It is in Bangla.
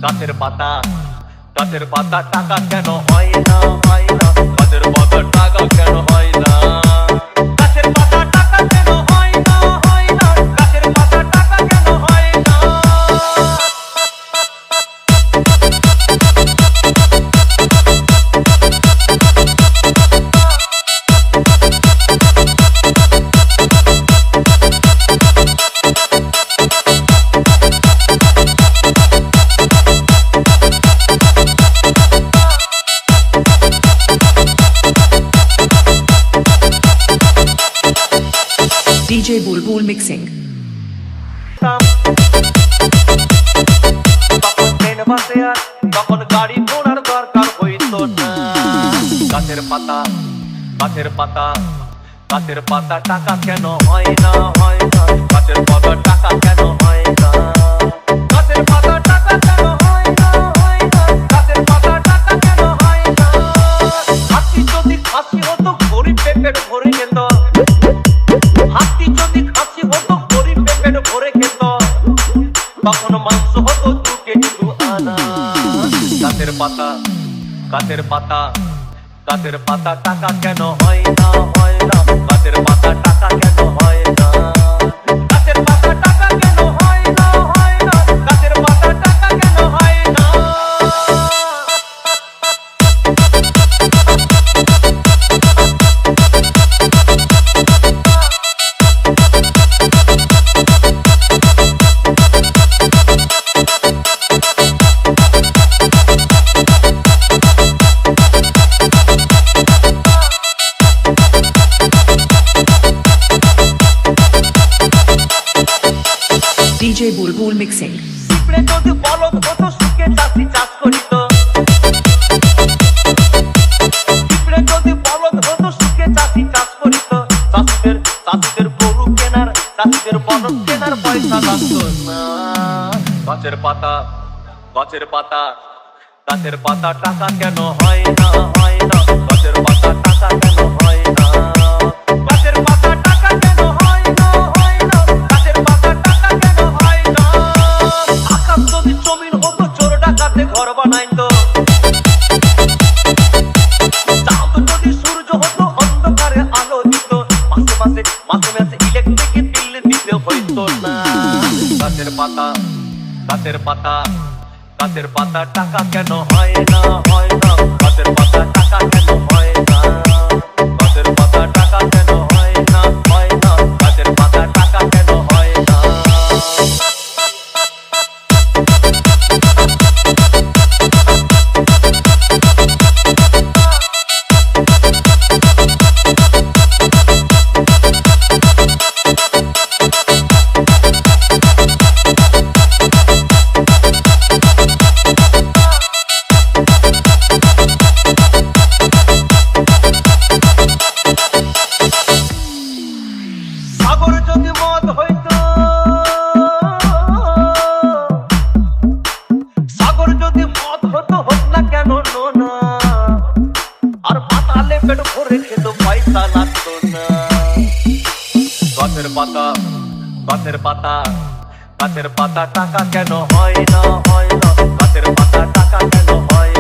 গাছের পাতা গাছের পাতা টাকা কেন হয় না হয় না গাছের পাতা টাকা কেন হয় না গাছের পাতা টাকা কেন হয় না হয় না গাছের পাতা টাকা কেন হয় না DJ Bulbul Mixing. তখন ট্রেন বাসে আর তখন গাড়ি ঘোড়ার দরকার হইতো না গাছের পাতা গাছের পাতা গাছের পাতা টাকা কেন হয় না হয় না গাছের পাতা টাকা কেন হয় না গাছের পাতা টাকা কেন হয় না হয় না গাছের পাতা টাকা কেন হয় না হাতি যদি খাসি হতো গরিব পেটের ভরে যেত হাতি যদি খাসি হতো গরিব পেটের ভরে খেত তখন মাংস হতো 2 কেজি 2 আনা গাছের পাতা গাছের পাতা গাছের পাতা টাকা কেন হয় না হয় না গাছের পাতা টাকা কেন হয় না গাছের পাতা টাকা কেন হয় না হয় না গাছের পাতা টাকা কেন হয় না DJ Bulbul Mixing. পিঁপড়ে যদি বলদ হতো সুখে চাষি চাষ করিত পিঁপড়ে যদি বলদ হতো সুখে চাষি চাষ করিত চাষিদের গরু কেনার চাষিদের বলদ কেনার পয়সা লাগতো না গাছের পাতা গাছের পাতা গাছের পাতা টাকা কেন হয় না হয় না গাছের পাতা টাকা কেন হয় না গাছের পাতা টাকা কেন হয় না হয় না গাছের পাতা টাকা কেন হয় না আকাশ যদি জমিন হতো চোর ডাকাতে ঘর বানাইতো চাঁদ যদি সূর্য হতো অন্ধকারে আলো দিত মাসে মাসে মাসে মাসে ইলেকট্রিক বিল দিতে হইতো না গাছের পাতা গাছের পাতা গাছের পাতা টাকা কেন হয় না হয় না গাছের পাতা টাকা কেন হয় না গাছের পাতা টাকা কেন হয় না হয় না গাছের পাতা টাকা কেন হয় না সাগর যদি মদ হইতো সাগর যদি মদ হতো হোক না কেন নোনা আর পাতালে পেট ভরে খেত পয়সা লাগতো না গাছের পাতা গাছের পাতা গাছের পাতা টাকা কেন হয় না হয় না গাছের পাতা টাকা কেন হয়